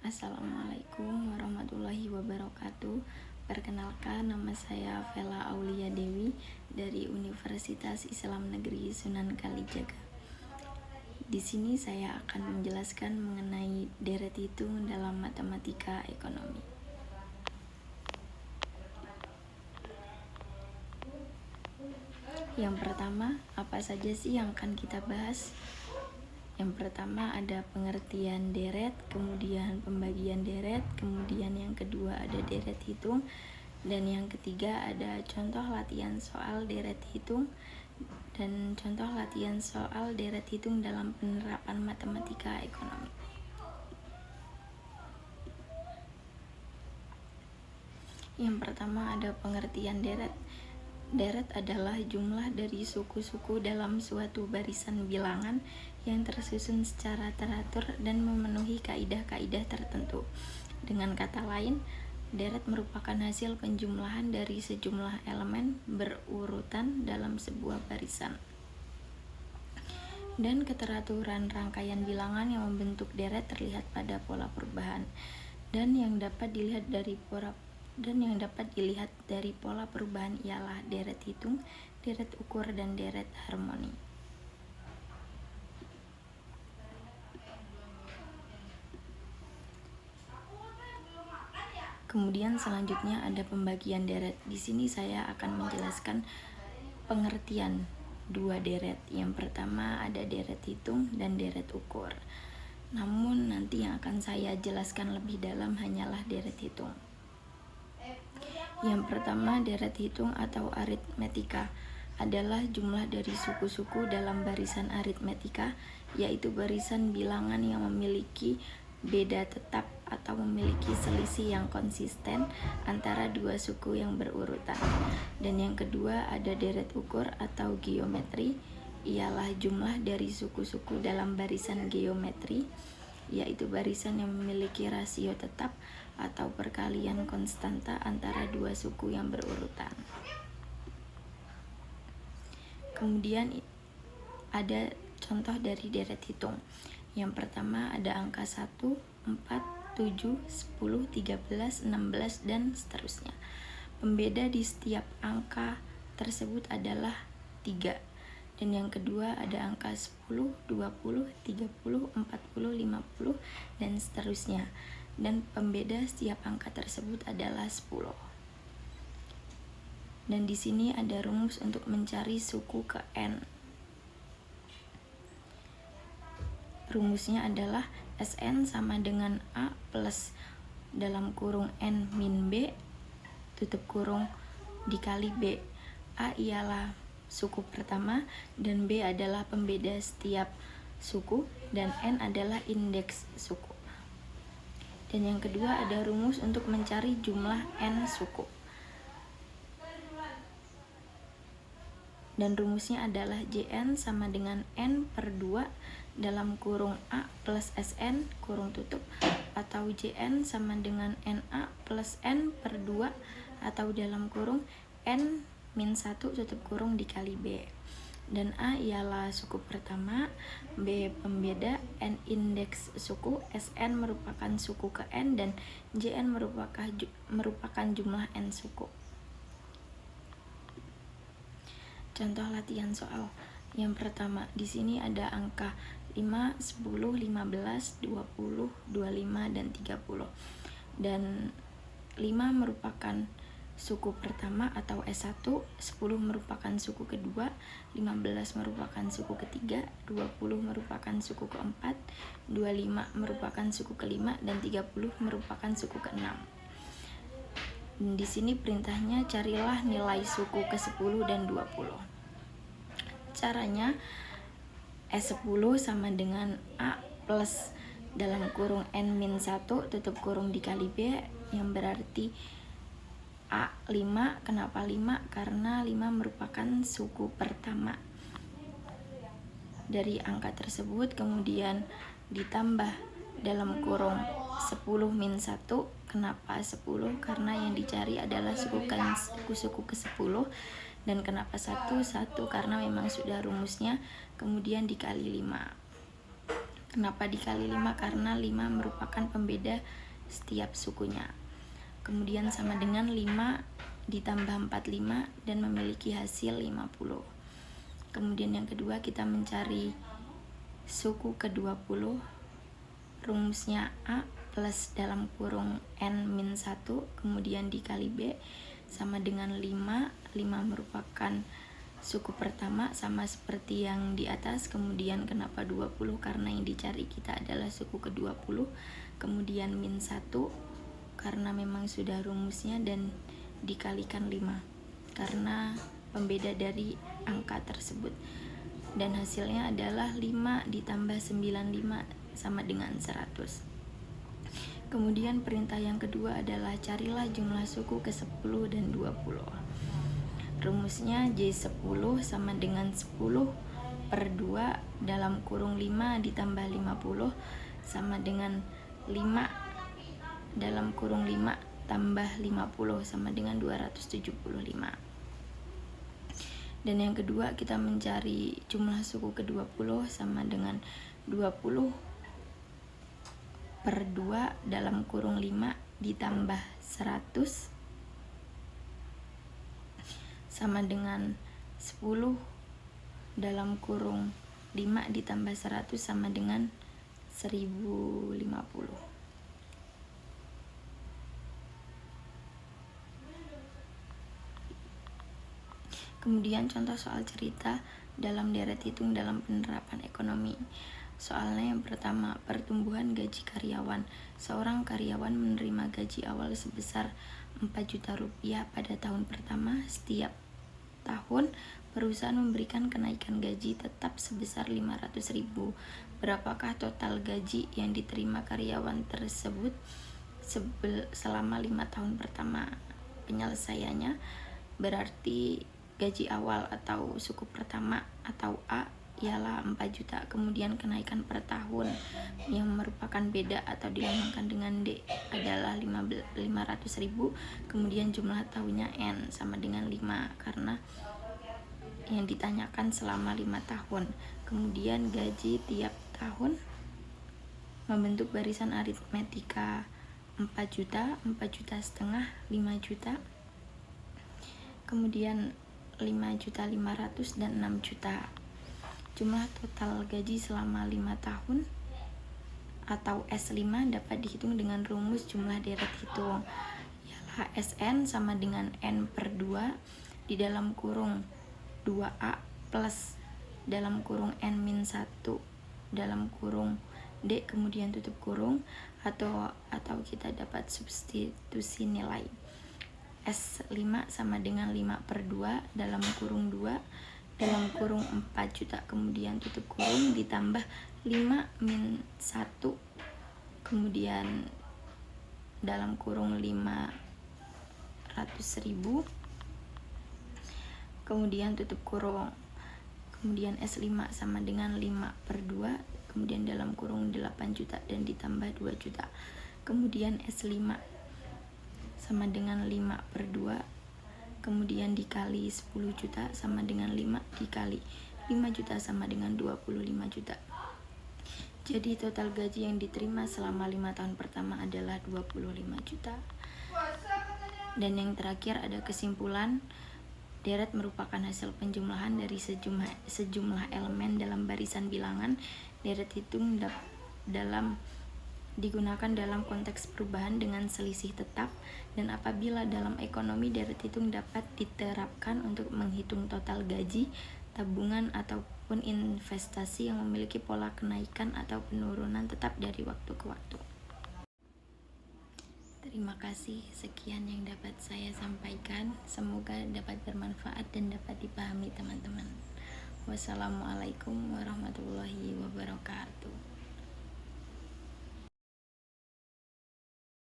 Assalamualaikum warahmatullahi wabarakatuh. Perkenalkan, nama saya Vela Aulia Dewi dari Universitas Islam Negeri Sunan Kalijaga. Di sini saya akan menjelaskan mengenai deret hitung dalam matematika ekonomi. Yang pertama, apa saja sih yang akan kita bahas? Yang pertama ada pengertian deret, kemudian pembagian deret, kemudian yang kedua ada deret hitung, dan yang ketiga ada contoh latihan soal deret hitung dan contoh latihan soal deret hitung dalam penerapan matematika ekonomi. Yang pertama ada pengertian deret. Deret adalah jumlah dari suku-suku dalam suatu barisan bilangan yang tersusun secara teratur dan memenuhi kaidah-kaidah tertentu. Dengan kata lain, deret merupakan hasil penjumlahan dari sejumlah elemen berurutan dalam sebuah barisan. Dan keteraturan rangkaian bilangan yang membentuk deret terlihat pada pola perubahan dan yang dapat dilihat dari pola perubahan ialah deret hitung, deret ukur, dan deret harmoni. Kemudian selanjutnya ada pembagian deret. Di sini saya akan menjelaskan pengertian dua deret. Yang pertama ada deret hitung dan deret ukur. Namun nanti yang akan saya jelaskan lebih dalam hanyalah deret hitung. Yang pertama, deret hitung atau aritmetika adalah jumlah dari suku-suku dalam barisan aritmetika, yaitu barisan bilangan yang memiliki beda tetap atau memiliki selisih yang konsisten antara dua suku yang berurutan. Dan yang kedua ada deret ukur atau geometri, ialah jumlah dari suku-suku dalam barisan geometri, yaitu barisan yang memiliki rasio tetap atau perkalian konstanta antara dua suku yang berurutan. Kemudian ada contoh dari deret hitung. Yang pertama ada angka 1, 4, 7, 10, 13, 16, dan seterusnya. Pembeda di setiap angka tersebut adalah 3. Dan yang kedua ada angka 10, 20, 30, 40, 50, dan seterusnya. Dan pembeda setiap angka tersebut adalah 10. Dan di sini ada rumus untuk mencari suku ke n. Rumusnya adalah Sn sama dengan A plus dalam kurung N min B tutup kurung dikali B. A ialah suku pertama dan B adalah pembeda setiap suku dan N adalah indeks suku. Dan yang kedua ada rumus untuk mencari jumlah N suku. Dan rumusnya adalah Jn sama dengan N per 2 dalam kurung A plus Sn kurung tutup, atau Jn sama dengan Na plus N per 2 atau dalam kurung N min 1 tutup kurung dikali B. Dan A ialah suku pertama, B pembeda, N indeks suku, Sn merupakan suku ke N, dan Jn merupakan jumlah N suku. Contoh latihan soal. Yang pertama, di sini ada angka 5, 10, 15, 20, 25, dan 30. Dan 5 merupakan suku pertama atau S1, 10 merupakan suku kedua, 15 merupakan suku ketiga, 20 merupakan suku keempat, 25 merupakan suku kelima, dan 30 merupakan suku keenam. Di sini perintahnya carilah nilai suku ke-10 dan 20. Caranya S10 sama dengan A plus dalam kurung N min 1 tutup kurung dikali B, yang berarti A5. Kenapa 5? Karena 5 merupakan suku pertama dari angka tersebut, kemudian ditambah dalam kurung 10 min 1. Kenapa 10? Karena yang dicari adalah suku ke-10. Dan kenapa 1? Karena memang sudah rumusnya, kemudian dikali 5. Kenapa dikali 5? Karena 5 merupakan pembeda setiap sukunya. Kemudian sama dengan 5 ditambah 45 dan memiliki hasil 50. Kemudian yang kedua kita mencari suku ke-20. Rumusnya A plus dalam kurung N-1 kemudian dikali B sama dengan 5. 5 merupakan suku pertama sama seperti yang di atas. Kemudian kenapa 20? Karena yang dicari kita adalah suku ke-20. Kemudian min 1 karena memang sudah rumusnya dan dikalikan 5 karena pembeda dari angka tersebut. Dan hasilnya adalah 5 ditambah 95 sama dengan 100. Kemudian perintah yang kedua adalah carilah jumlah suku ke-10 dan 20. Rumusnya J10 sama dengan 10 per 2 dalam kurung 5 ditambah 50 sama dengan 5 dalam kurung 5 tambah 50 sama dengan 275. Dan yang kedua kita mencari jumlah suku ke-20 sama dengan 20 per 2 dalam kurung 5 ditambah 100 sama dengan 10 dalam kurung 5 ditambah 100 sama dengan 1050. Kemudian contoh soal cerita dalam deret hitung dalam penerapan ekonomi. Soalnya yang pertama, pertumbuhan gaji karyawan. Seorang karyawan menerima gaji awal sebesar 4 juta rupiah pada tahun pertama. Setiap tahun, perusahaan memberikan kenaikan gaji tetap sebesar 500.000. Berapakah total gaji yang diterima karyawan tersebut selama 5 tahun pertama? Penyelesaiannya berarti gaji awal atau suku pertama atau A ialah 4 juta, kemudian kenaikan per tahun yang merupakan beda atau dilambangkan dengan D adalah 500.000, kemudian jumlah tahunnya N sama dengan 5 karena yang ditanyakan selama 5 tahun. Kemudian gaji tiap tahun membentuk barisan aritmetika 4 juta, 4 juta setengah, 5 juta, kemudian 5.500.000 dan 6 juta. Jumlah total gaji selama 5 tahun atau S5 dapat dihitung dengan rumus jumlah deret hitung, ialah Sn sama dengan N per 2 di dalam kurung 2A plus dalam kurung N-1 dalam kurung D kemudian tutup kurung, atau kita dapat substitusi nilai. S5 sama dengan 5 per 2 dalam kurung 2 dalam kurung 4 juta kemudian tutup kurung ditambah 5 min 1 kemudian dalam kurung 500.000 kemudian tutup kurung, kemudian S5 sama dengan 5 per 2 kemudian dalam kurung 8 juta dan ditambah 2 juta, kemudian S5 sama dengan 5 per 2 kemudian dikali 10 juta sama dengan 5 dikali 5 juta sama dengan 25 juta. Jadi total gaji yang diterima selama 5 tahun pertama adalah 25 juta. Dan yang terakhir ada kesimpulan. Deret merupakan hasil penjumlahan dari sejumlah elemen dalam barisan bilangan. Deret hitung digunakan dalam konteks perubahan dengan selisih tetap, dan apabila dalam ekonomi deret hitung dapat diterapkan untuk menghitung total gaji, tabungan ataupun investasi yang memiliki pola kenaikan atau penurunan tetap dari waktu ke waktu. Terima kasih, sekian yang dapat saya sampaikan. Semoga dapat bermanfaat dan dapat dipahami teman-teman. Wassalamualaikum warahmatullahi wabarakatuh.